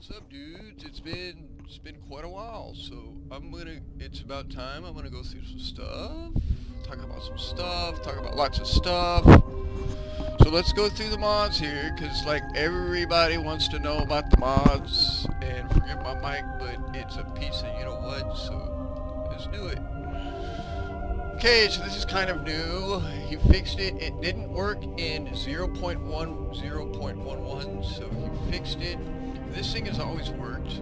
What's up, dudes? It's been quite a while, so it's about time. I'm gonna go through some stuff, talk about some stuff, talk about lots of stuff. So let's go through the mods here, cause like everybody wants to know about the mods. And forget my mic, but it's a piece of you know what. So let's do it. Okay, so this is kind of new. He fixed it. It didn't work in 0.1, 0.11, so he fixed it. This thing has always worked.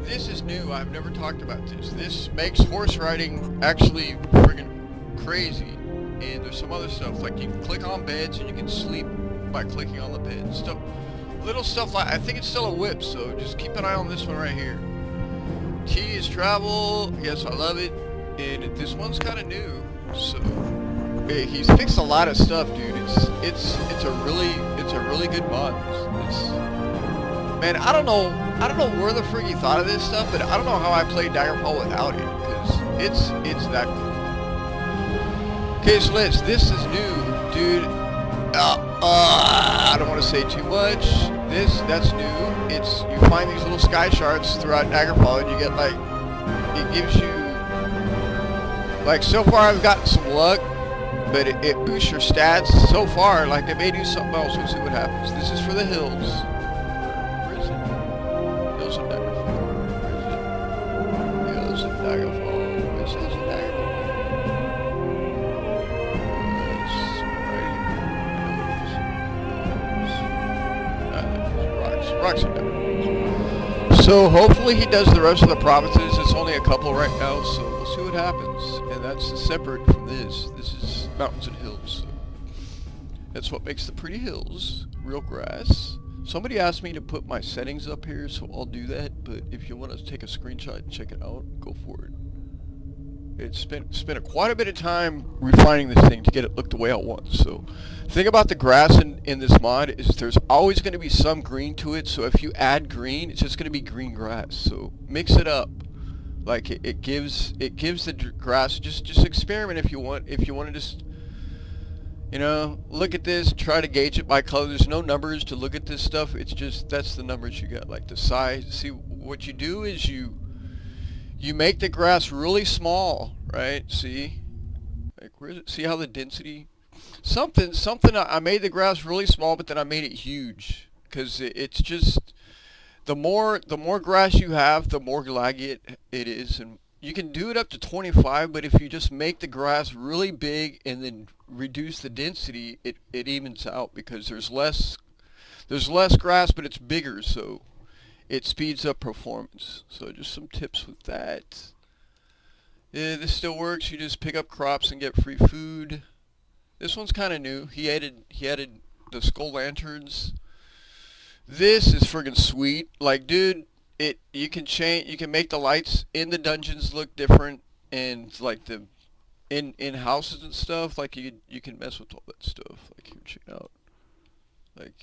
This is new. I've never talked about this. This makes horse riding actually friggin' crazy. And there's some other stuff, like you can click on beds and you can sleep by clicking on the bed. Stuff, little stuff like, I think it's still a whip, so just keep an eye on this one right here. Tedious travel, yes, I love it. And this one's kind of new, so he's fixed a lot of stuff, dude. It's a really good mod. Man, I don't know where the frig he thought of this stuff, but I don't know how I played Daggerfall without it, because it's that cool. Okay, so this is new, dude. I don't want to say too much. That's new. You find these little sky shards throughout Daggerfall, and you get like, it gives you. Like, so far I've gotten some luck, but it boosts your stats. So far, like, I may do something else. We'll see what happens. This is for the hills. Where is it? Hills of Daggerfall. Where is it? Hills of Daggerfall. This is Daggerfall. It's right here. Rocks of Daggerfall. So, hopefully he does the rest of the provinces. It's only a couple right now, so we'll see what happens. And that's separate from this. This is mountains and hills. So that's what makes the pretty hills. Real grass. Somebody asked me to put my settings up here, so I'll do that. But if you want to take a screenshot and check it out, go for it. It's spent quite a bit of time refining this thing to get it look the way I want. So the thing about the grass in this mod is there's always going to be some green to it. So if you add green, it's just going to be green grass. So mix it up. Like it gives the grass, just experiment if you want to just, you know, look at this, try to gauge it by color. There's no numbers to look at this stuff. It's just, that's the numbers you got, like the size. See, what you do is you make the grass really small, right? See, like where is it? See how the density, something I made the grass really small, but then I made it huge, because it's just, the more grass you have, the more laggy it is. And you can do it up to 25, but if you just make the grass really big and then reduce the density, it evens out, because there's less grass, but it's bigger, so it speeds up performance. So just some tips with that. Yeah, this still works. You just pick up crops and get free food. This one's kind of new. He added the skull lanterns. This is friggin' sweet. Like, dude, you can make the lights in the dungeons look different, and like the in houses and stuff. Like you can mess with all that stuff. Like, here, check it out. Like,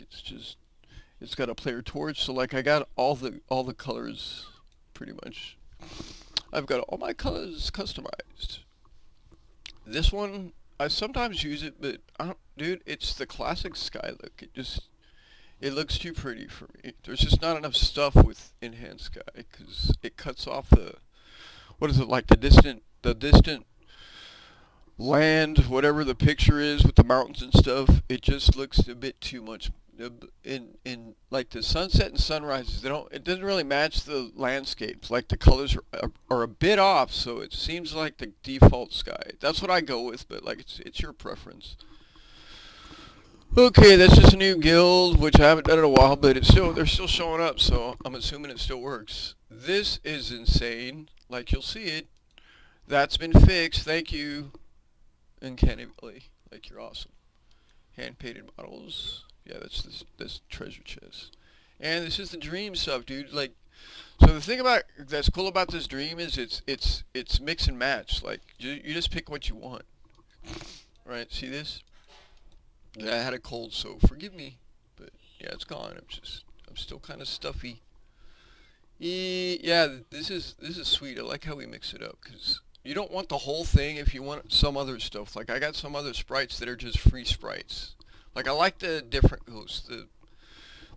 it's got a player torch. So like, I got all the colors pretty much. I've got all my colors customized. This one, I sometimes use it, but I don't, dude. It's the classic sky look. It looks too pretty for me. There's just not enough stuff with enhanced sky, because it cuts off the, what is it, like the distant land, whatever the picture is with the mountains and stuff. It just looks a bit too much. In like the sunset and sunrises, it doesn't really match the landscapes. Like the colors are a bit off, so it seems like the default sky. That's what I go with, but like it's your preference. Okay, that's just a new guild, which I haven't done in a while, but they're still showing up, so I'm assuming it still works. This is insane. Like, you'll see it. That's been fixed. Thank you. Uncanny Valley. Like, you're awesome. Hand-painted models. Yeah, that's treasure chest. And this is the dream stuff, dude. Like, so the thing that's cool about this dream is it's mix and match. Like, you just pick what you want. Right? See this? Yeah, I had a cold, so forgive me, but yeah, it's gone. I'm still kind of stuffy. Yeah, this is sweet. I like how we mix it up, because you don't want the whole thing. If you want some other stuff, like I got some other sprites that are just free sprites. Like, I like the different ghosts,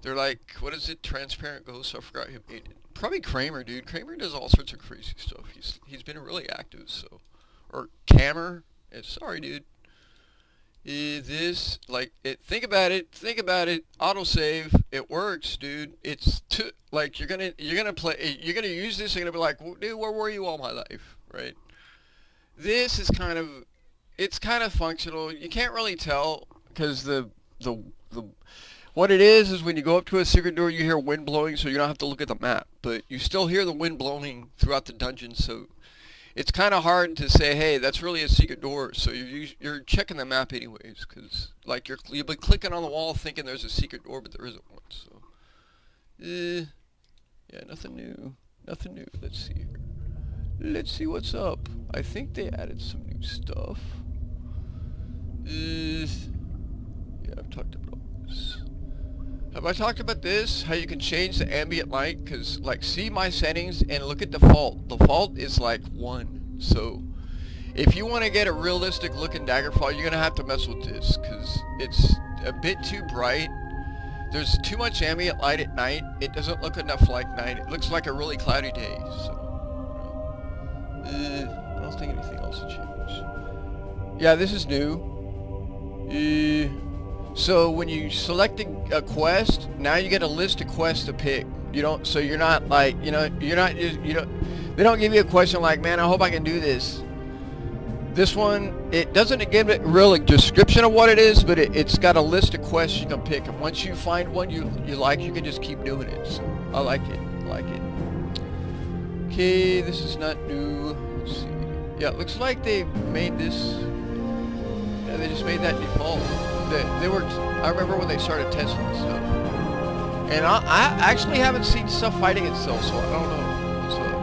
They're like, what is it? Transparent Ghost. I forgot who made it. Probably Kramer, dude. Kramer does all sorts of crazy stuff. He's been really active. So, or Camer. Sorry, dude. This like it. Think about it. Think about it. Autosave. It works, dude. It's like you're gonna play. You're gonna use this. You're gonna be like, dude, where were you all my life, right? This is kind of. It's kind of functional. You can't really tell because the what it is when you go up to a secret door, you hear wind blowing, so you don't have to look at the map, but you still hear the wind blowing throughout the dungeon. So it's kind of hard to say, hey, that's really a secret door. So you're checking the map anyways, because like you've been clicking on the wall thinking there's a secret door, but there isn't one. So yeah, nothing new. Nothing new. Let's see here. Let's see what's up. I think they added some new stuff. Yeah, I've talked about all this. Have I talked about this? How you can change the ambient light? Because, like, see my settings and look at default. Default is like 1. So, if you want to get a realistic looking Daggerfall, you're going to have to mess with this. Because it's a bit too bright. There's too much ambient light at night. It doesn't look enough like night. It looks like a really cloudy day. So, I don't think anything else will change. Yeah, this is new. So when you select a quest, now you get a list of quests to pick. You don't, so you're not like, you know, you're not, you don't, they don't give you a question like, man, I hope I can do this. This one, it doesn't give it really description of what it is, but it's got a list of quests you can pick. And once you find one you like, you can just keep doing it. So I like it. I like it. Okay, this is not new. Let's see. Yeah, it looks like they made this. Yeah, they just made that default. They were. I remember when they started testing stuff, and I actually haven't seen stuff fighting itself, so I don't know what's up.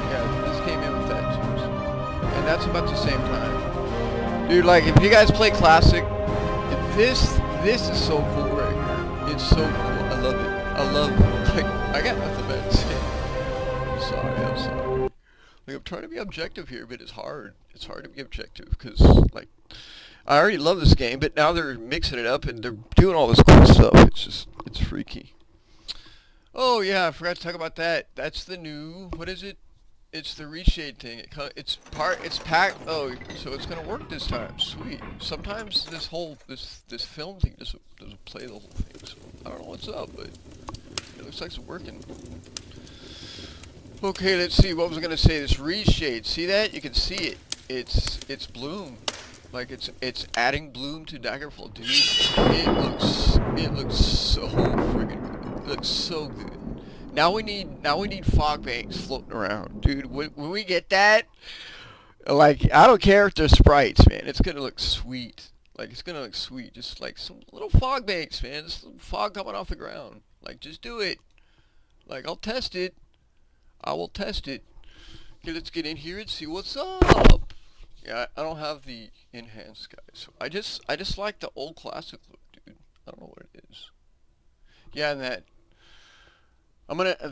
Yeah, this came in with that too, and that's about the same time, dude. Like, if you guys play classic, this is so cool right here. It's so cool. I love it. I love. Like, I got nothing bad to say. I'm sorry. Like, I'm trying to be objective here, but it's hard. It's hard to be objective because, like, I already love this game, but now they're mixing it up and they're doing all this cool stuff. It's freaky. Oh yeah, I forgot to talk about that. That's the new. What is it? It's the Reshade thing. It's packed. Oh, so it's gonna work this time. Sweet. Sometimes this film thing doesn't play the whole thing. So I don't know what's up, but it looks like it's working. Okay, let's see. What was I gonna say? This Reshade. See that? You can see it. It's bloom. Like it's adding bloom to Daggerfall, dude. It looks so freaking good. It looks so good. Now we need fog banks floating around, dude. When we get that, like, I don't care if they're sprites, man. It's gonna look sweet. Like, it's gonna look sweet. Just like some little fog banks, man. Just some fog coming off the ground. Like, just do it. Like, I'll test it. I will test it. Okay, let's get in here and see what's up. Yeah, I don't have the enhanced guys. So I just like the old classic look, dude. I don't know what it is. Yeah, and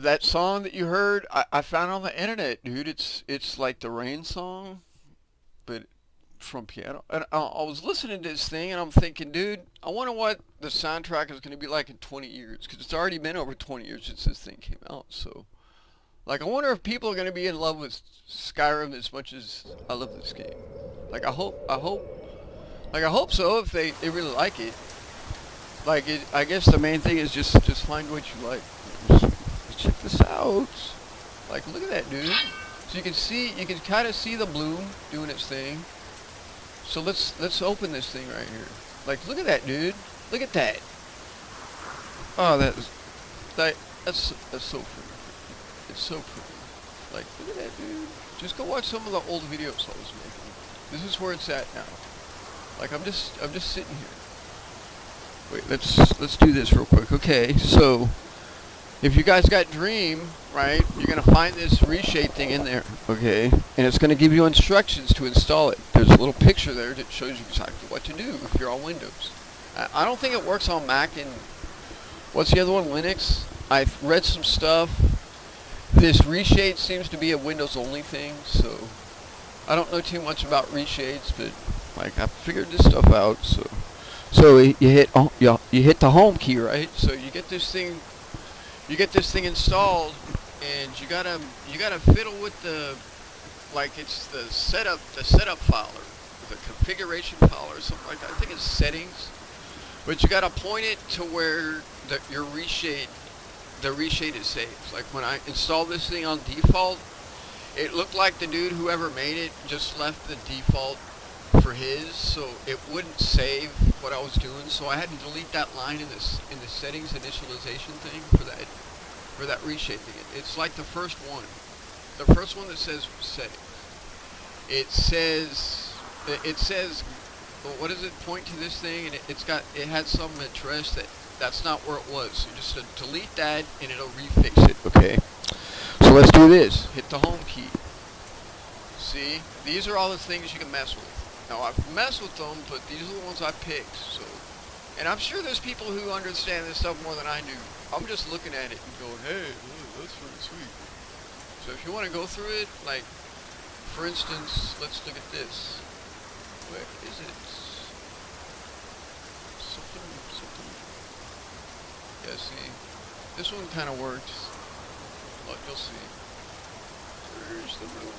that song that you heard, I found on the internet, dude. It's like the Rain song, but from piano. And I was listening to this thing and I'm thinking, dude, I wonder what the soundtrack is going to be like in 20 years, because it's already been over 20 years since this thing came out. So, like, I wonder if people are going to be in love with Skyrim as much as I love this game. Like, I hope so, if they really like it. Like, I guess the main thing is just find what you like. Just check this out. Like, look at that, dude. So you can kind of see the bloom doing its thing. So let's open this thing right here. Like, look at that, dude. Look at that. Oh, that's so pretty. It's so pretty. Like, look at that, dude. Just go watch some of the old videos I was making. This is where it's at now. Like, I'm just sitting here. Wait, let's do this real quick. Okay, so if you guys got Dream, right, you're gonna find this Reshade thing in there, okay? And it's gonna give you instructions to install it. There's a little picture there that shows you exactly what to do if you're on Windows. I don't think it works on Mac and what's the other one? Linux. I've read some stuff. This Reshade seems to be a Windows only thing, so I don't know too much about reshades, but like I figured this stuff out. So you hit you hit the home key, right? So you get this thing installed, and you gotta fiddle with the, like, it's the setup file or the configuration file or something like that. I think it's settings, but you gotta point it to where the reshade is saved. Like when I installed this thing on default, it looked like the dude whoever made it just left the default for his, so it wouldn't save what I was doing. So I had to delete that line in the settings initialization thing for that reshade thing. It's like the first one that says settings. It says, well, what does it point to this thing? And it had some address that's not where it was. So just delete that and it'll refix it. Okay. So let's do this. Hit the home key. See, these are all the things you can mess with. Now I've messed with them, but these are the ones I picked. So, and I'm sure there's people who understand this stuff more than I do. I'm just looking at it and going, hey, ooh, that's really sweet. So if you want to go through it, like, for instance, let's look at this. Where is it? Something. Yeah, see, this one kind of worked. Look, you'll see. There's the room.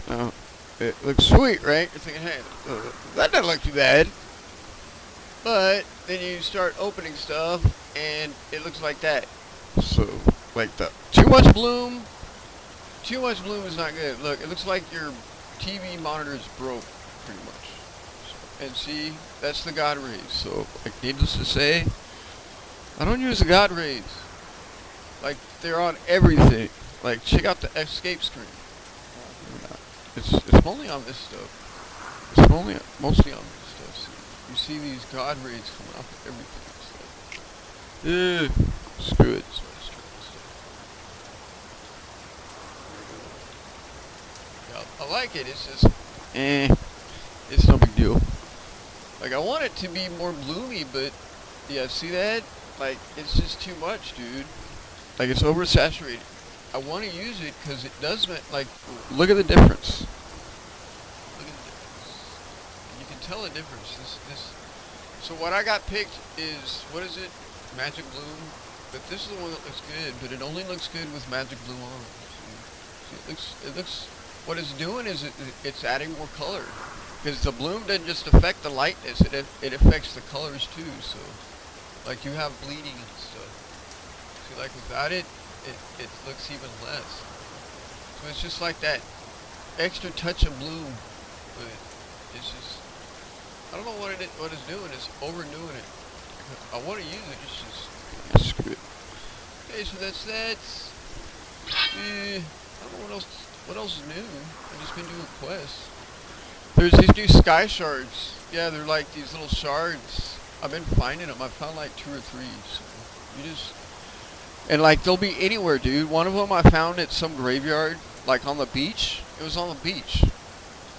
Oh, it looks sweet, right? You're thinking, hey, that doesn't look too bad. But then you start opening stuff, and it looks like that. So, like too much bloom is not good. Look, it looks like your TV monitor is broke, pretty much. So, and see, that's the God rays. So, like, needless to say, I don't use the God rays. Like, they're on everything. Like, check out the escape screen. It's only on this stuff. It's mostly on this stuff. See, you see these God rays coming off of everything. It's like, screw it. So let's try this stuff. Yeah, I like it. It's just, it's no big deal. Like, I want it to be more bloomy, but yeah, see that? Like, it's just too much, dude. Like, it's oversaturated. I want to use it because it does, like, look at the difference. Look at the difference. You can tell the difference. So what I got picked is, what is it? Magic Bloom. But this is the one that looks good, but it only looks good with Magic Bloom on. See, it looks, what it's doing is it's adding more color. Because the bloom doesn't just affect the lightness, it affects the colors too. So, like, you have bleeding and stuff. See, like, without it looks even less. So it's just like that extra touch of bloom, but it's just, I don't know what it's doing. It's overdoing it. I want to use it. It's just, screw it. Okay, so that's that. I don't know what else is new. I've just been doing quests. There's these new sky shards. Yeah, they're like these little shards. I've been finding them. I found like 2 or 3. So you just, and like they'll be anywhere, dude. One of them I found at some graveyard, like on the beach. It was on the beach.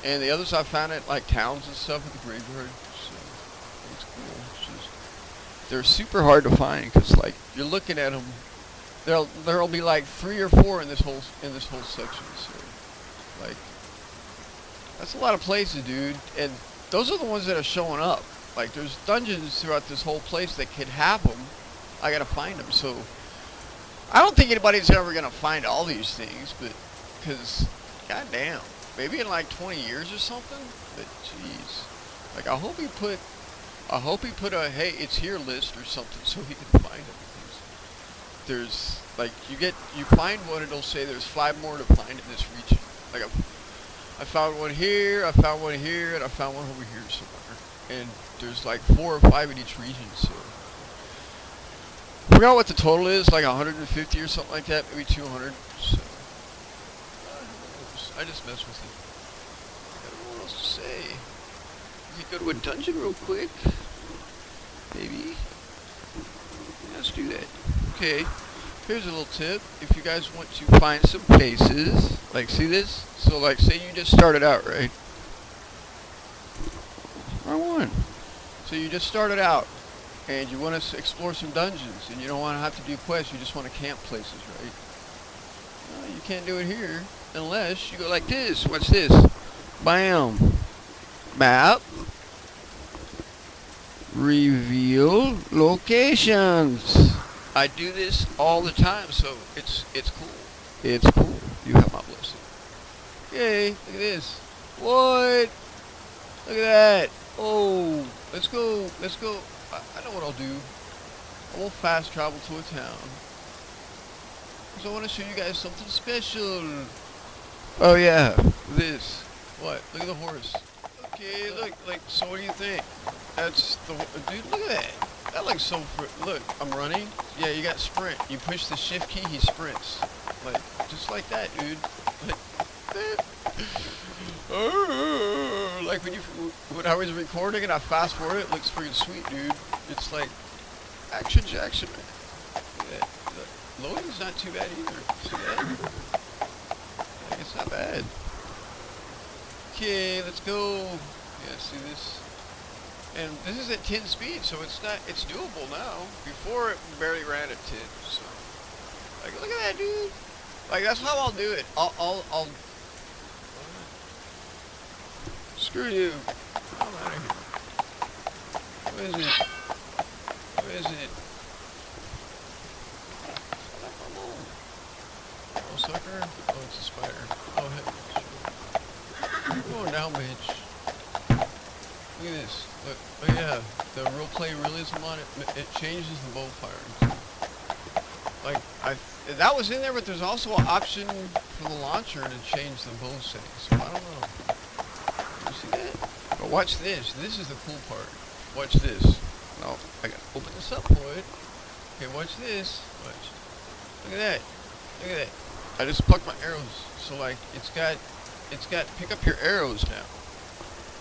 And the others I found at like towns and stuff at the graveyard. So it's cool. It's just, they're super hard to find because like you're looking at them. There'll be like 3 or 4 in this whole section. So like that's a lot of places, dude. And those are the ones that are showing up. Like there's dungeons throughout this whole place that could have them. I gotta find them. So I don't think anybody's ever gonna find all these things, but because goddamn, maybe in like 20 years or something. But jeez, like I hope he put a hey it's here list or something so he can find them. There's like you find one, it'll say there's 5 more to find in this region. Like I found one here, I found one here, and I found one over here somewhere. And there's like 4 or 5 in each region. So I forgot what the total is, like 150 or something like that, maybe 200. So I just mess with it. I don't know what else to say. We could go to a dungeon real quick. Maybe. Let's do that. Okay, here's a little tip. If you guys want to find some places, like see this? So like say you just started out, right? Wrong one. So you just started out, and you want to explore some dungeons, and you don't want to have to do quests, you just want to camp places, right? Well, you can't do it here, unless you go like this. What's this? Bam. Map. Reveal locations. I do this all the time, so it's cool. It's cool. You have my blessing. Okay, look at this. What? Look at that. Oh, let's go. Let's go. I know what I'll do. I will fast travel to a town. Because I want to show you guys something special. Oh yeah, this. What? Look at the horse. Okay, look. Like, so what do you think? That's the dude. Look at that. That looks so. Look, I'm running. Yeah, you got sprint. You push the shift key, he sprints. Like, just like that, dude. Like that. Like when I was recording and I fast forward it looks freaking sweet, dude. It's like action Jackson, man. Look at that. The loading's not too bad either. See that? Like, it's not bad. Okay, let's go. Yeah, see this? And this is at 10 speed, so it's doable now. Before it barely ran at 10, so. Like, look at that, dude. Like, that's how I'll do it. I'll screw you. I'm out of here. What is it? What is it? Oh, sucker? Oh, it's a spider. Oh, heck. Come on now, bitch. Look at this. Look, oh yeah, the real play realism on it, it changes the bow firing. Like, that was in there, but there's also an option for the launcher to change the bow settings, so I don't know. You see that? But watch this. This is the cool part. Watch this. No, I gotta open this up for it. Okay, watch this. Watch. Look at that. Look at that. I just plucked my arrows. So like, it's got pick up your arrows now.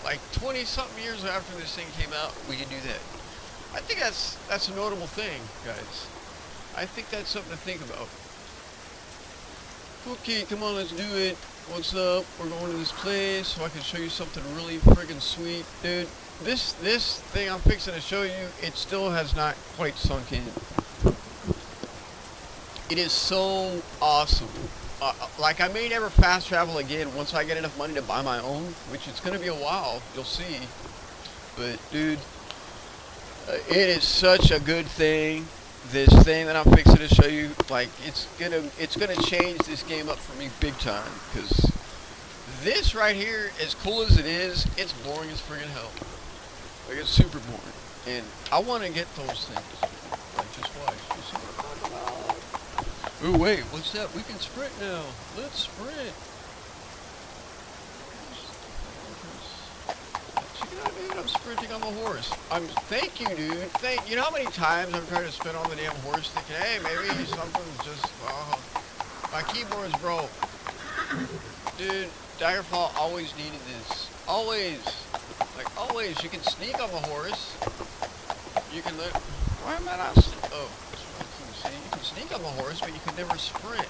Like 20-something years after this thing came out, we can do that. I think that's a notable thing, guys. I think that's something to think about. Okay, come on, let's do it. What's up? We're going to this place so I can show you something really friggin' sweet. Dude, this thing I'm fixing to show you, it still has not quite sunk in. It is so awesome. Like, I may never fast travel again once I get enough money to buy my own, which it's going to be a while, you'll see. But, dude, it is such a good thing. This thing that I'm fixing to show you, like, it's gonna change this game up for me big time. Because this right here, as cool as it is, it's boring as friggin' hell. Like, it's super boring. And I want to get those things. Like, just watch. You see what I'm talking about? Oh wait, what's that? We can sprint now. Let's sprint. Check it out, dude. I'm sprinting on the horse. Thank you, dude. You know how many times I'm trying to spin on the damn horse thinking, hey, maybe something's just, my keyboard's broke. Dude, Daggerfall always needed this. Always. Like, always. You can sneak on the horse. You can look. Why am I not? Oh. See, you can sneak on the horse, but you can never sprint.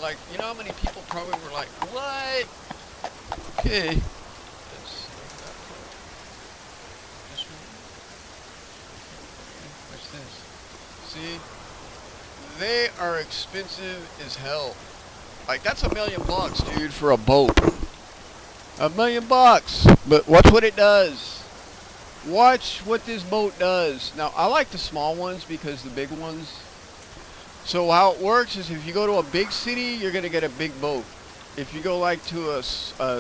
Like, you know how many people probably were like, what? Okay. Let's that part. This one. What's this? See? They are expensive as hell. Like, that's $1 million, dude, for a boat. $1 million. But watch what it does. Watch what this boat does. Now, I like the small ones because the big ones. So how it works is if you go to a big city, you're going to get a big boat. If you go like to a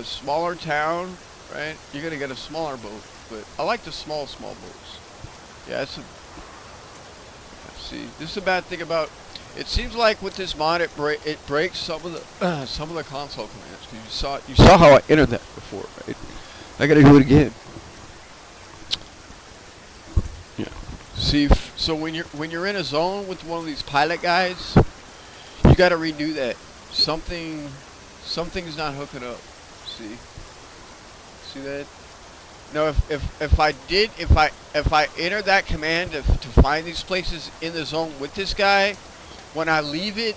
smaller town, right, you're going to get a smaller boat. But I like the small boats. Yeah, see, this is a bad thing about. It seems like with this mod, it breaks some of the console commands. Cause you saw how I entered that before, right? I got to do it again. See, so when you're in a zone with one of these pilot guys, you got to redo that. Something's not hooking up. See that? No, if I enter that command to find these places in the zone with this guy, when I leave it,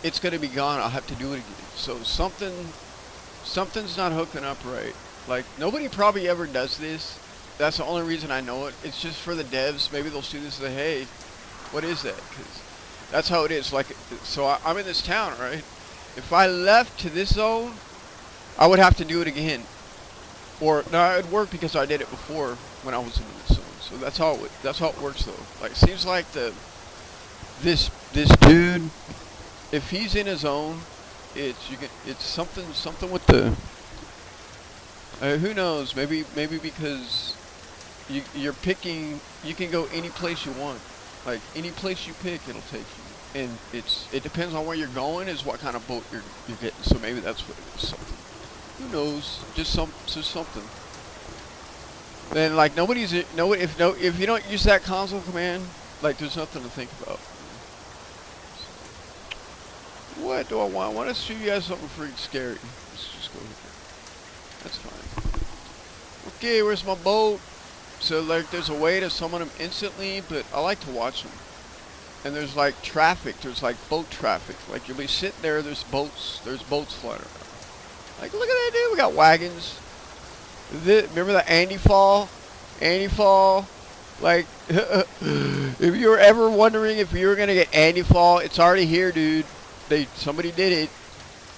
it's gonna be gone. I'll have to do it again. So something's not hooking up right. Like, nobody probably ever does this. That's the only reason I know it. It's just for the devs. Maybe they'll see this and say, hey, what is that? Because that's how it is. Like, so I'm in this town, right? If I left to this zone, I would have to do it again. Or, no, it would work because I did it before when I was in this zone. So that's how it works, though. Like, it seems like this dude, if he's in his zone, it's something with the, who knows, maybe because you're picking, you can go any place you want. Like, any place you pick, it'll take you. And it depends on where you're going is what kind of boat you're getting. So maybe that's what it is, something. Who knows? Just something. Then, like, if you don't use that console command, like, there's nothing to think about. What do I want? I want to show you guys something freaking scary. Let's just go here. That's fine. Okay, where's my boat? So, like, there's a way to summon them instantly, but I like to watch them. And there's, like, traffic. There's, like, boat traffic. Like, you'll be sitting there, there's boats flying around. Like, look at that, dude. We got wagons. Remember the Andy Fall? Andy Fall? Like, if you were ever wondering if you were going to get Andy Fall, it's already here, dude. Somebody did it.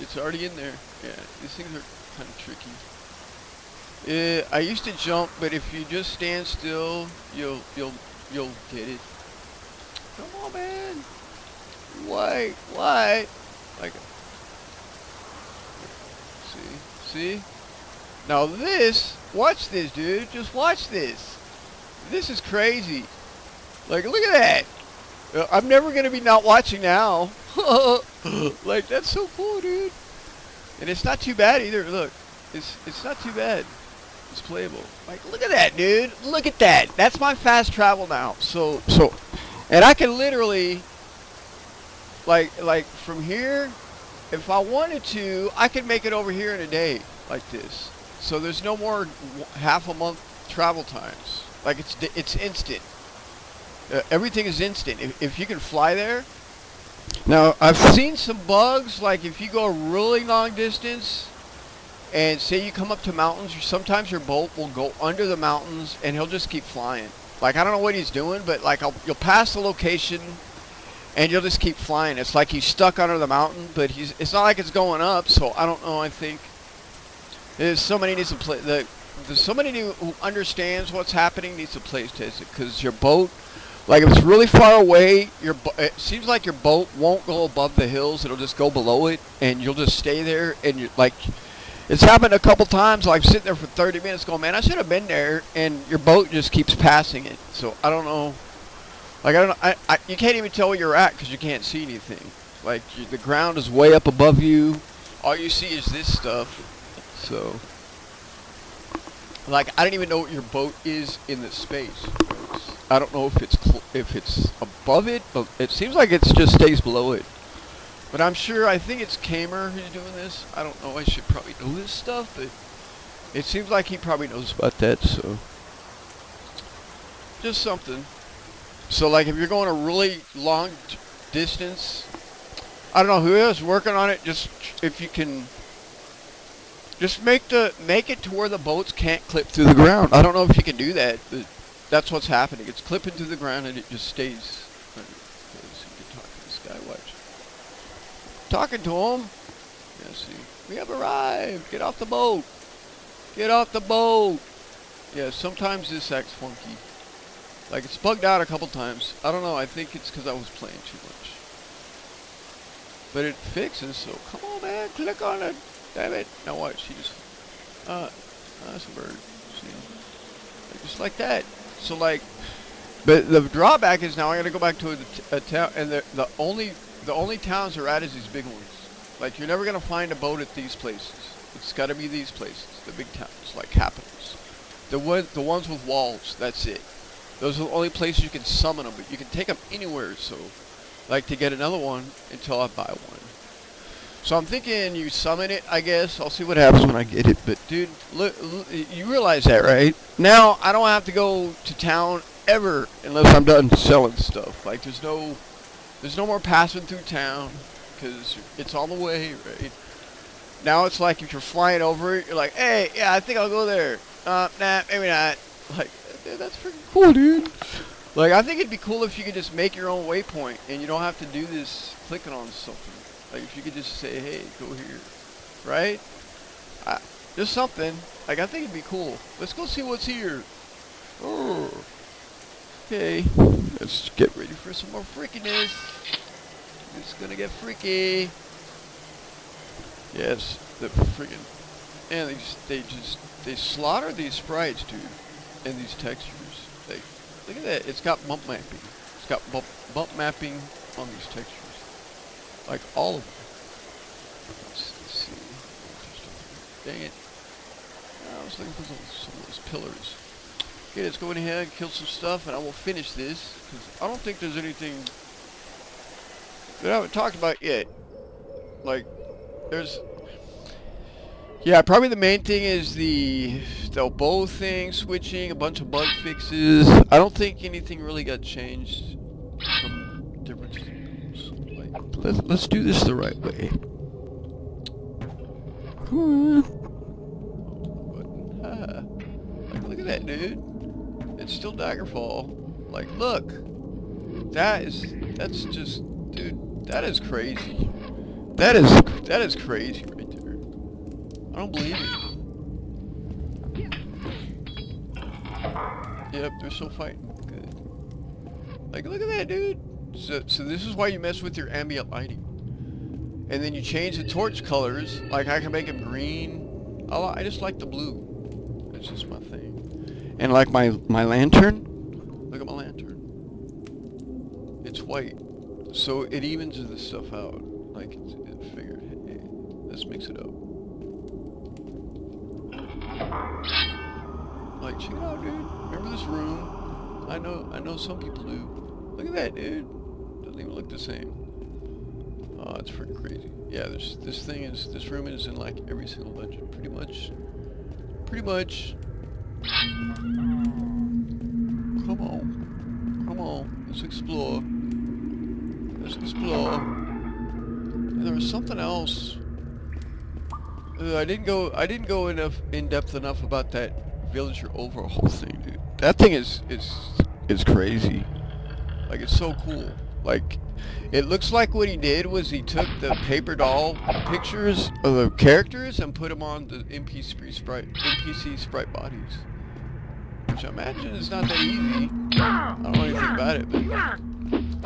It's already in there. Yeah, these things are kind of tricky. I used to jump, but if you just stand still, you'll get it. Come on, man. Why? Like, see? Now watch this, dude. Just watch this. This is crazy. Like, look at that. I'm never gonna be not watching now. Like, that's so cool, dude. And it's not too bad either. Look, it's not too bad. It's playable. Like, look at that, dude. Look at that. That's my fast travel now. So, and I can literally, like from here, if I wanted to, I could make it over here in a day, like this. So there's no more half a month travel times. Like, it's instant. Everything is instant. If you can fly there. Now, I've seen some bugs, like if you go a really long distance, and say you come up to mountains, sometimes your boat will go under the mountains, and he'll just keep flying. Like, I don't know what he's doing, but like you'll pass the location, and you'll just keep flying. It's like he's stuck under the mountain, but it's not like it's going up. So I don't know. I think there's somebody needs to play. There's somebody who understands what's happening needs to play test it, because your boat, like if it's really far away, it seems like your boat won't go above the hills. It'll just go below it, and you'll just stay there, and you're like. It's happened a couple times, like sitting there for 30 minutes going, man, I should have been there, and your boat just keeps passing it. So, I don't know. Like, I don't know. You can't even tell where you're at because you can't see anything. Like, the ground is way up above you. All you see is this stuff. So, like, I don't even know what your boat is in the space. I don't know if it's above it, but it seems like it just stays below it. But I think it's Kamer who's doing this. I don't know, I should probably know this stuff, but it seems like he probably knows about that, so. Just something. So, like, if you're going a really long distance, I don't know who is working on it, just, if you can, just make it to where the boats can't clip through the ground. I don't know if you can do that, but that's what's happening. It's clipping through the ground and it just stays. This guy, watch. Talking to him. Yeah, see. We have arrived. Get off the boat. Get off the boat. Yeah, sometimes this acts funky. Like, it's bugged out a couple times. I don't know. I think it's because I was playing too much. But it fixes, so come on, man. Click on it. Damn it. Now watch. He just... that's a bird. See? Just like that. So, like... But the drawback is now I got to go back to a town, and the only towns are at is these big ones. Like, you're never going to find a boat at these places. It's got to be these places, the big towns, like capitals. The ones with walls, that's it. Those are the only places you can summon them, but you can take them anywhere, so, like, to get another one until I buy one. So I'm thinking you summon it, I guess. I'll see what happens when I get it. But, dude, look, you realize that, right? Now, I don't have to go to town ever unless I'm done selling stuff. Like, there's no more passing through town because it's on the way, right? Now it's like if you're flying over it, you're like, hey, yeah, I think I'll go there. Nah, maybe not. Like, dude, that's freaking cool, dude. Like, I think it'd be cool if you could just make your own waypoint and you don't have to do this clicking on something. Like, if you could just say, hey, go here. Right? Just something. Like, I think it'd be cool. Let's go see what's here. Oh. Okay. Let's get ready for some more freakiness. It's gonna get freaky. Yes, the freaking... And they slaughter these sprites, dude. And these textures. Like, look at that. It's got bump mapping. It's got bump mapping on these textures. Like, all of them. Let's see. Dang it. I was looking for some of those pillars. Okay, let's go in ahead and kill some stuff, and I will finish this, because I don't think there's anything that I haven't talked about yet. Like, there's... Yeah, probably the main thing is the bow thing, switching, a bunch of bug fixes. I don't think anything really got changed from differences. Like, let's do this the right way. Come on. Like, look at that, dude. It's still Daggerfall. Like, look. That's just, dude, that is crazy. That is crazy right there. I don't believe it. Yep, they're still fighting. Good. Like, look at that, dude. So this is why you mess with your ambient lighting. And then you change the torch colors. Like, I can make them green. I just like the blue. It's just my thing. And like my lantern. Look at my lantern. It's white. So it evens this stuff out. Like, it figured, hey, let's mix it up. Like, check it out, dude. Remember this room? I know some people do. Look at that, dude. Doesn't even look the same. Oh, it's freaking crazy. Yeah, this room is in like every single dungeon, pretty much. Come on, let's explore. And there was something else. I didn't go in depth enough about that villager overhaul thing, dude. That thing is crazy. Like, it's so cool. Like, it looks like what he did was he took the paper doll pictures of the characters and put them on the NPC sprite bodies. Which I imagine is not that easy. I don't know anything about it, but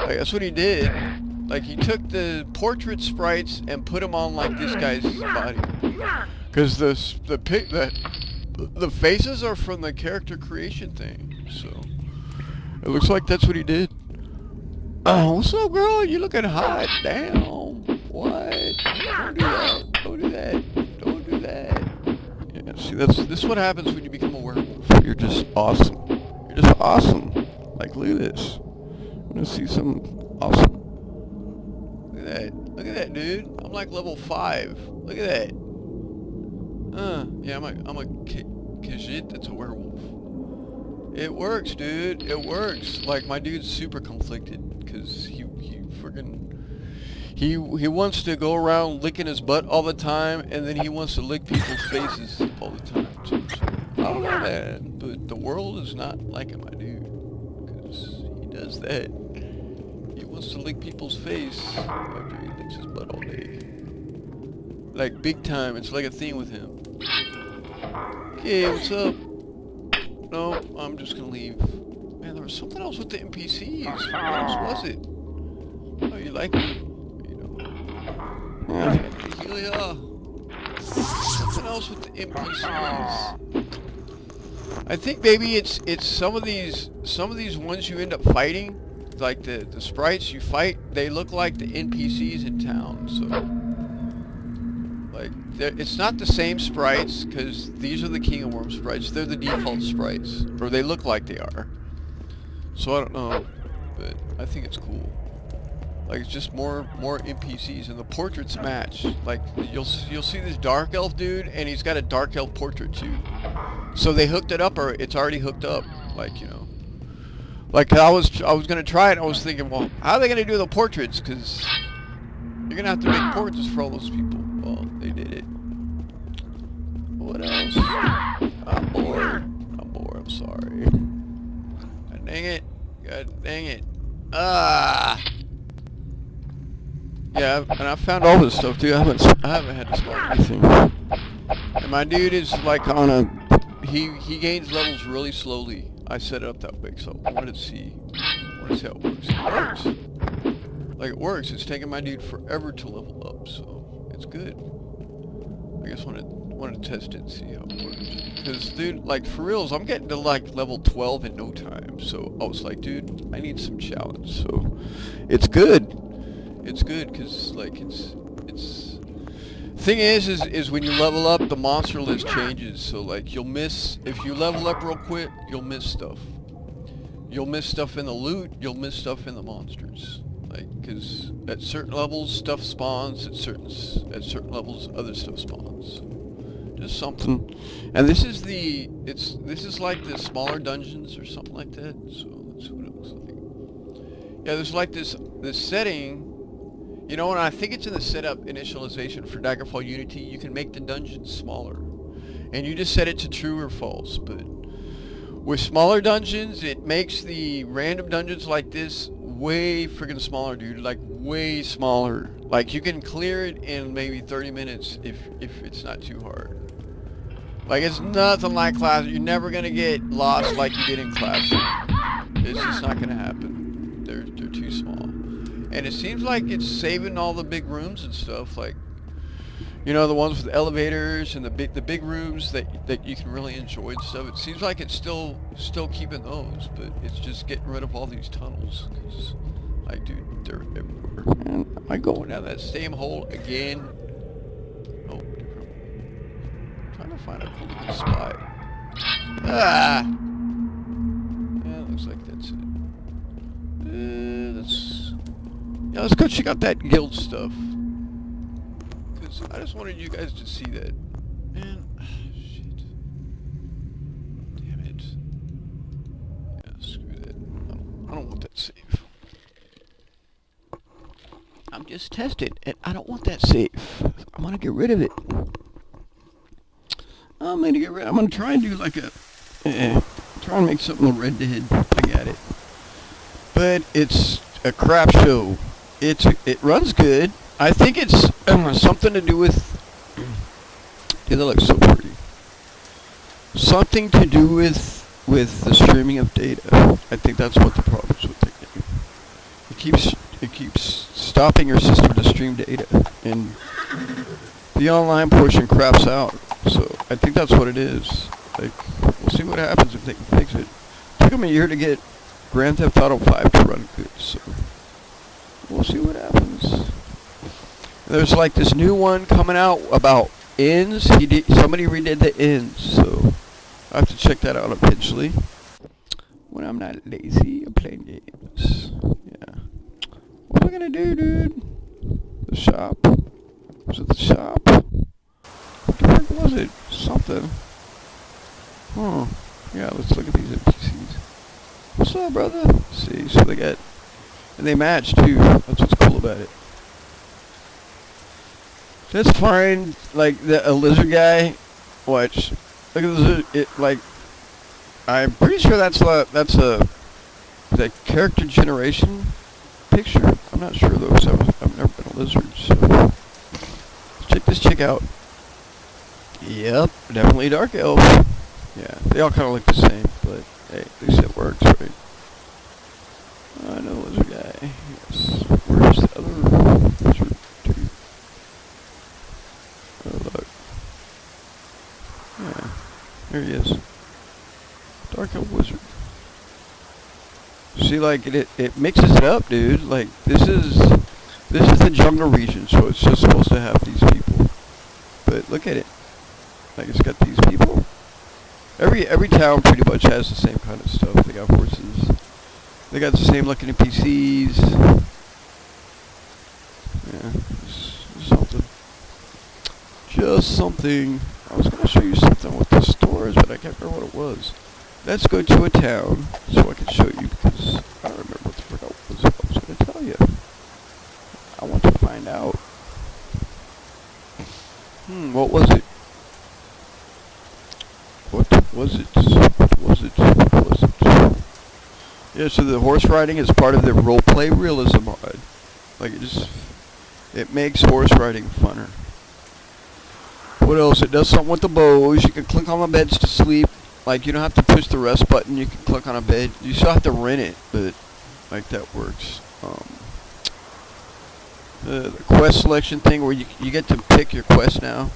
like, that's what he did. Like, he took the portrait sprites and put them on like this guy's body. Because the faces are from the character creation thing. So it looks like that's what he did. Oh, what's up, girl? You looking hot. Damn. What? Don't do that. Yeah, see, this is what happens when you become a werewolf. You're just awesome. Like, look at this. I'm gonna see some awesome. Look at that, dude. I'm like level 5. Look at that. Yeah, I'm a Khajiit that's a werewolf. It works, dude. It works. Like, my dude's super conflicted because he wants to go around licking his butt all the time, and then he wants to lick people's faces all the time too. So, I don't know, man, but the world is not liking my dude because he does that. He wants to lick people's face after he licks his butt all day. Like, big time. It's like a thing with him. Okay, what's up? No, I'm just gonna leave. Man, there was something else with the NPCs. What else was it? Oh, you like me? You know. Yeah. Something else with the NPCs. I think maybe it's some of these ones you end up fighting, like the sprites you fight, they look like the NPCs in town. So like, it's not the same sprites, because these are the King of Worms sprites. They're the default sprites, or they look like they are. So I don't know, but I think it's cool. Like, it's just more NPCs, and the portraits match. Like, you'll see this dark elf dude, and he's got a dark elf portrait too. So they hooked it up, or it's already hooked up. Like, you know, like I was gonna try it. I was thinking, well, how are they gonna do the portraits? Because you're gonna have to make portraits for all those people. Well, they did it. What else? I'm bored. I'm sorry. sorry. God dang it. God dang it. Ah! Yeah, and I found all this stuff, dude. I haven't had to spawn anything. And my dude is like on a... He gains levels really slowly. I set it up that way, so I wanted to see how it works. It works. Like, it works. It's taking my dude forever to level up, so it's good. I just wanted to test it and see how it works. Because, dude, like, for reals, I'm getting to, like, level 12 in no time. So I was like, dude, I need some challenge. So it's good. It's good, because, like, it's... Thing is when you level up, the monster list changes. So, like, you'll miss... If you level up real quick, you'll miss stuff. You'll miss stuff in the loot. You'll miss stuff in the monsters. Like, because at certain levels, stuff spawns. At certain levels, other stuff spawns. Just something. And this is this is like the smaller dungeons or something like that. So that's what it looks like. Yeah, there's like this setting. You know, and I think it's in the setup initialization for Daggerfall Unity. You can make the dungeons smaller, and you just set it to true or false. But with smaller dungeons, it makes the random dungeons like this way friggin' smaller, dude. Like, way smaller. Like, you can clear it in maybe 30 minutes if it's not too hard. Like, it's nothing like Classic. You're never gonna get lost like you did in Classic. It's just not gonna happen. They're too small. And it seems like it's saving all the big rooms and stuff. Like, you know, the ones with the elevators and the big rooms that you can really enjoy and stuff. It seems like it's still keeping those, but it's just getting rid of all these tunnels. 'Cause, like, dude, they're everywhere. Man, am I going down that same hole again? Oh, different. I'm trying to find a cool little spot. Ah! Yeah, looks like that's it. Yeah, let's go check out that guild stuff. Because I just wanted you guys to see that. Man, shit. Damn it. Yeah, screw that. I don't want that save. I'm just testing, and I don't want that save. I'm gonna get rid of it. I'm gonna try and do like a... try and make something with Red Dead. I got it. But it's a crap show. It runs good. I think it's something to do with... Yeah, that looks so pretty. Something to do with the streaming of data. I think that's what the problem's with the game. It keeps stopping your system to stream data, and the online portion craps out. So I think that's what it is. Like, we'll see what happens if they can fix it. It took them a year to get Grand Theft Auto 5 to run good, so we'll see what happens. There's like this new one coming out about ends. Somebody redid the ends, so I have to check that out eventually. When I'm not lazy, I'm playing games. Yeah. What am I gonna do, dude? The shop? Was it the shop? What the heck was it? Something. Huh. Yeah, let's look at these NPCs. What's up, brother? Let's see, so they got... And they match, too. That's what's cool about it. That's fine. Like, a lizard guy. Watch. Look at the lizard. Like... I'm pretty sure that's a character generation picture. I'm not sure, though, because I've never been a lizard, so... Let's check this chick out. Yep, definitely dark elf. Yeah, they all kind of look the same, but hey, at least it works, right? I know lizard guy. Yes. Where's the other lizard dude? Oh, look. Yeah, there he is. Dark elf wizard. See, like it mixes it up, dude. Like this is the jungle region, so it's just supposed to have these people. But look at it. Like, it's got these people. Every town pretty much has the same kind of stuff. They got horses. They got the same looking NPCs. Yeah, just something. Just something. I was gonna show you something with the stores, but I can't remember what it was. Let's go to a town so I can show you, because I don't remember what the frick I was gonna tell you. I want to find out. What was it? What was it? Was it? Yeah, so the horse riding is part of the roleplay realism mod. Like, it makes horse riding funner. What else? It does something with the bows. You can click on the beds to sleep. Like, you don't have to push the rest button. You can click on a bed. You still have to rent it, but, like, that works. The quest selection thing where you get to pick your quest now.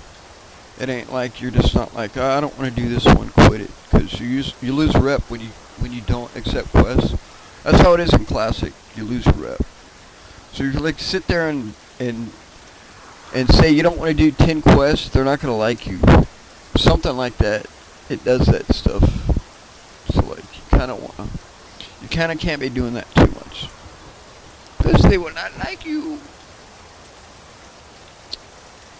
It ain't like you're just not like, oh, I don't want to do this one, quit it. Because you lose rep when you don't accept quests. That's how it is in Classic. You lose rep. So you can like sit there and say you don't want to do 10 quests, they're not going to like you. Something like that. It does that stuff. So like you kind of can't be doing that too much. Because they will not like you.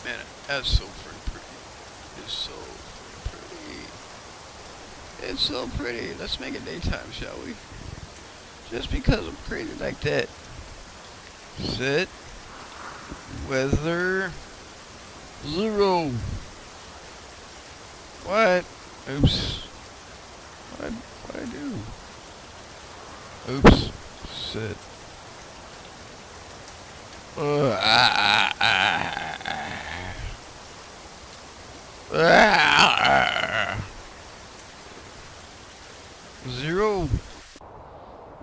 Man, that's so freaking pretty. It's so freaking pretty. It's so pretty. Let's make it daytime, shall we? Just because I'm crazy like that. Set. Weather. 0. What? Oops. What'd I do? Oops. Set. Zero.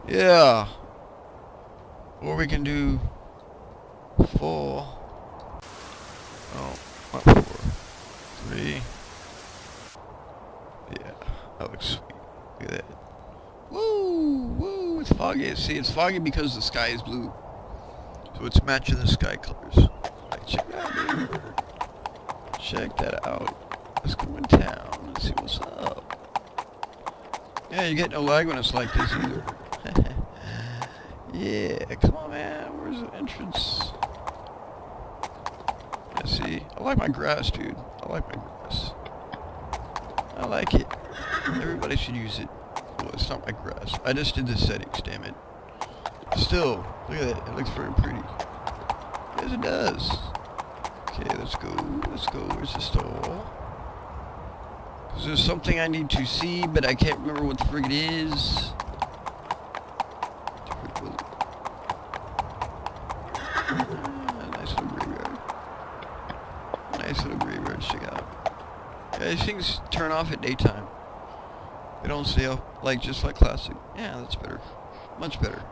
Yeah. Or we can do 4. Oh, not 4. 3. Yeah, that looks sweet. Look at that. Woo! Woo! It's foggy. See, it's foggy because the sky is blue. So it's matching the sky colors. Like, check it out, dude. Check that out. Let's go in town and see what's up. Yeah, you get no lag when it's like this either. Yeah, come on, man. Where's the entrance? Yeah, see, I like my grass, dude. I like my grass. I like it. Everybody should use it. Well, it's not my grass. I just did the settings, damn it. Still, look at that. It looks very pretty. Yes, it does. Okay, let's go. Let's go. Where's the stall? Because there's something I need to see, but I can't remember what the frig it is. Nice little graveyard. Nice little graveyard to check out. Yeah, these things turn off at daytime. They don't stay up, like, just like Classic. Yeah, that's better. Much better.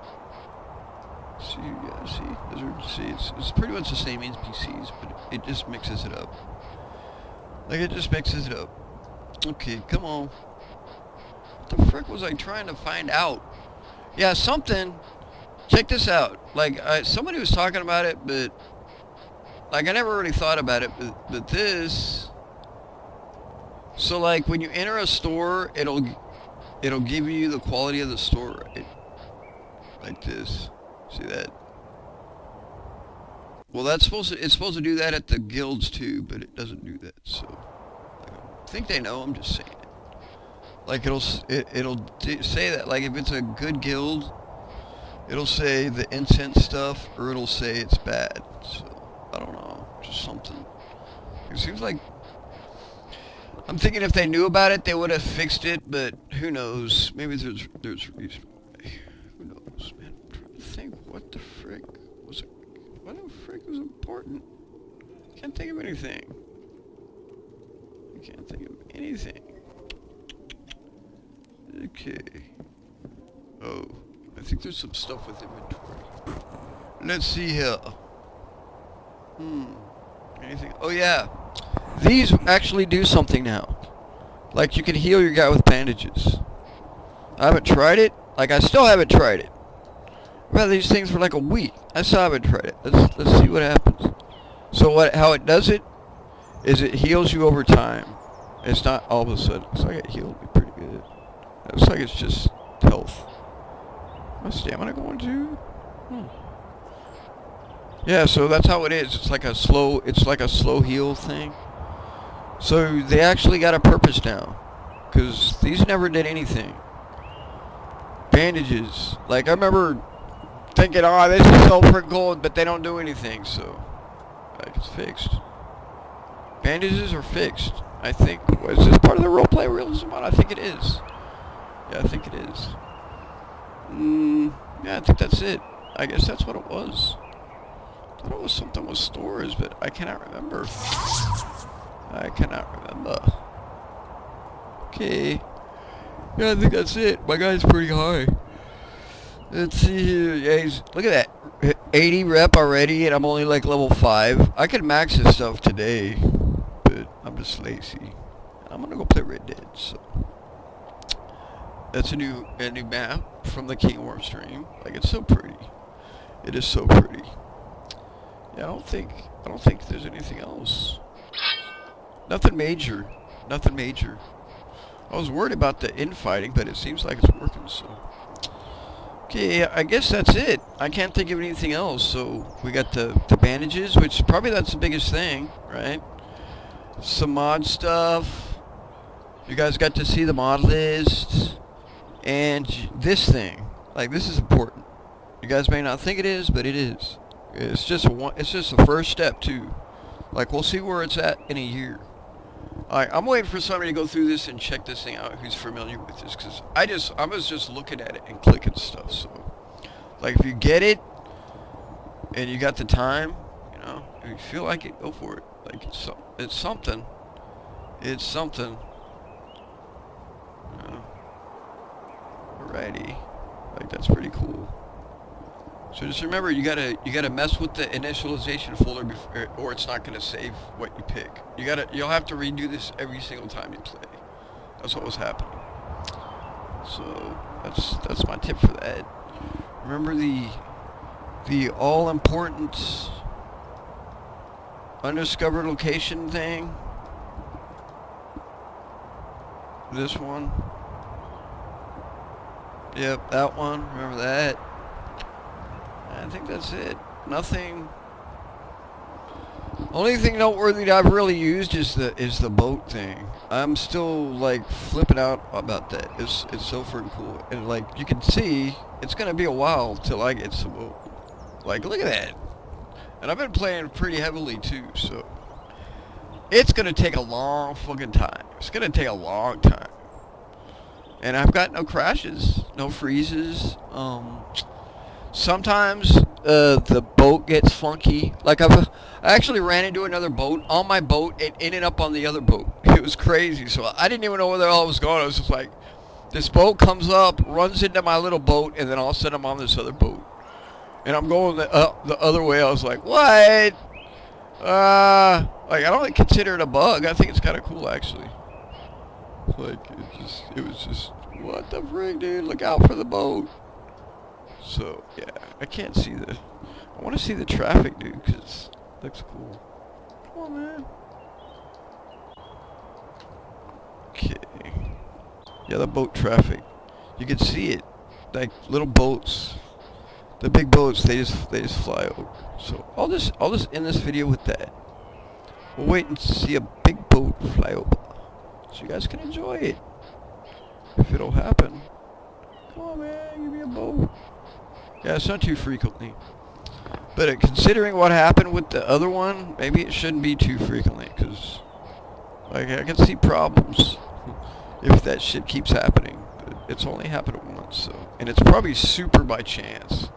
See, yeah, it's pretty much the same NPCs, but it just mixes it up. Like, it just mixes it up. Okay, come on. What the frick was I trying to find out? Yeah, something. Check this out. Like, somebody was talking about it, but, like, I never really thought about it, but this. So, like, when you enter a store, it'll give you the quality of the store, right? Like this. See that? Well, it's supposed to do that at the guilds too, but it doesn't do that. So, I think they know. I'm just saying it. Like it'll say that. Like if it's a good guild, it'll say the incense stuff, or it'll say it's bad. So I don't know, just something. It seems like I'm thinking if they knew about it, they would have fixed it. But who knows? Maybe there's a reason. Who knows, man? I'm trying to think. What the frick was it? What the frick was important? Can't think of anything. I can't think of anything. Okay. Oh, I think there's some stuff with inventory. Let's see here. Anything? Oh yeah. These actually do something now. Like you can heal your guy with bandages. I haven't tried it. Like I still haven't tried it. I've had these things for like a week. I still haven't tried it. Let's see what happens. So how it does it is it heals you over time. It's not all of a sudden. Looks like it healed me pretty good. It looks like it's just health. My stamina going to? Yeah, so that's how it is. It's like a slow heal thing. So they actually got a purpose now. Because these never did anything. Bandages. Like I remember thinking, oh, this is so freaking gold, but they don't do anything, so like it's fixed. Bandages are fixed. I think. Is this part of the roleplay realism mod? I think it is. Yeah, I think it is. Yeah, I think that's it. I guess that's what it was. I thought it was something with stores, but I cannot remember. I cannot remember. Okay. Yeah, I think that's it. My guy's pretty high. Let's see here. Yeah, look at that. 80 rep already, and I'm only like level 5. I could max this stuff today, but I'm just lazy. I'm gonna go play Red Dead, so. That's a new map from the King Worm stream. Like, it's so pretty. It is so pretty. Yeah, I don't think there's anything else. Nothing major. Nothing major. I was worried about the infighting, but it seems like it's working, so. Okay, I guess that's it. I can't think of anything else, so we got the bandages, which probably that's the biggest thing, right? Some mod stuff. You guys got to see the mod list. And this thing. Like, this is important. You guys may not think it is, but it is. It's just a first step, too. Like, we'll see where it's at in a year. Alright, I'm waiting for somebody to go through this and check this thing out who's familiar with this, because I was just looking at it and clicking stuff, so. Like, if you get it, and you got the time, you know, if you feel like it, go for it. Like, it's something. It's something. You know. Alrighty. Like, that's pretty cool. So just remember, you gotta mess with the initialization folder before, or it's not gonna save what you pick. You'll have to redo this every single time you play. That's what was happening. So that's my tip for that. Remember the all important undiscovered location thing. This one. Yep, that one. Remember that. I think that's it. Nothing. Only thing noteworthy that I've really used is the boat thing. I'm still like flipping out about that. It's so freaking cool. And like you can see, it's gonna be a while till I get some boat. Like look at that. And I've been playing pretty heavily too, so it's gonna take a long fucking time. It's gonna take a long time. And I've got no crashes, no freezes. Sometimes the boat gets funky. Like I actually ran into another boat on my boat and ended up on the other boat. It was crazy. So I didn't even know where the hell I was going. I was just like, this boat comes up, runs into my little boat, and then all of a sudden I'm on this other boat. And I'm going the other way. I was like, what? Like I don't consider it a bug. I think it's kind of cool actually. Like it was just what the frig, dude? Look out for the boat. So, yeah, I can't see I want to see the traffic, dude, because it looks cool. Come on, man. Okay. Yeah, the boat traffic. You can see it. Like, little boats. The big boats, they just fly over. So, I'll just end this video with that. We'll wait and see a big boat fly over. So you guys can enjoy it. If it'll happen. Come on, man, give me a boat. Yeah, it's not too frequently. But considering what happened with the other one, maybe it shouldn't be too frequently, because like, I can see problems if that shit keeps happening. But it's only happened once, so. And it's probably super by chance.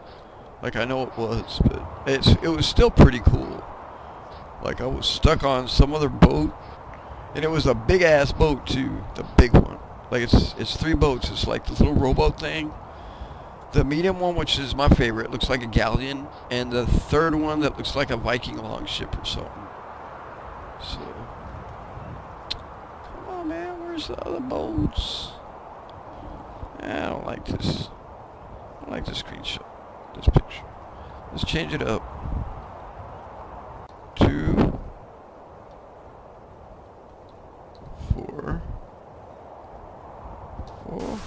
Like, I know it was, but it was still pretty cool. Like, I was stuck on some other boat, and it was a big-ass boat, too. The big one. Like, it's 3 boats. It's like this little rowboat thing. The medium one, which is my favorite, looks like a galleon, and the third one that looks like a Viking longship or something. So, come on, man, where's the other boats? I don't like this. I don't like this screenshot, this picture. Let's change it up. 2, 4, 4.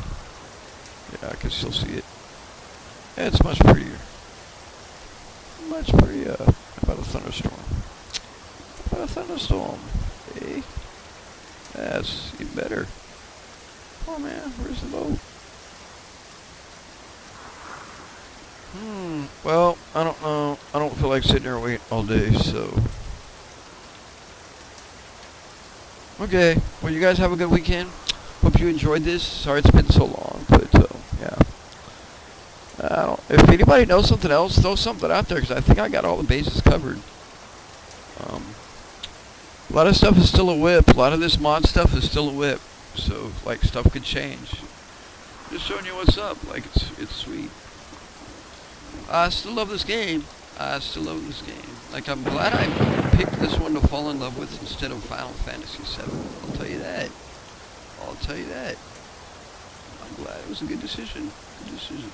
Yeah, I can still see it. Yeah, it's much prettier. Much prettier. How about a thunderstorm? How about a thunderstorm? Hey? That's even better. Come on, man. Where's the boat? Well, I don't know. I don't feel like sitting there waiting all day, so. Okay. Well, you guys have a good weekend. Hope you enjoyed this. Sorry it's been so long, but yeah. If anybody knows something else, throw something out there, because I think I got all the bases covered. A lot of stuff is still a whip. A lot of this mod stuff is still a whip. So, like, stuff could change. Just showing you what's up. Like, it's sweet. I still love this game. I still love this game. Like, I'm glad I picked this one to fall in love with instead of Final Fantasy VII. I'll tell you that. I'll tell you that. I'm glad it was a good decision. Good decision.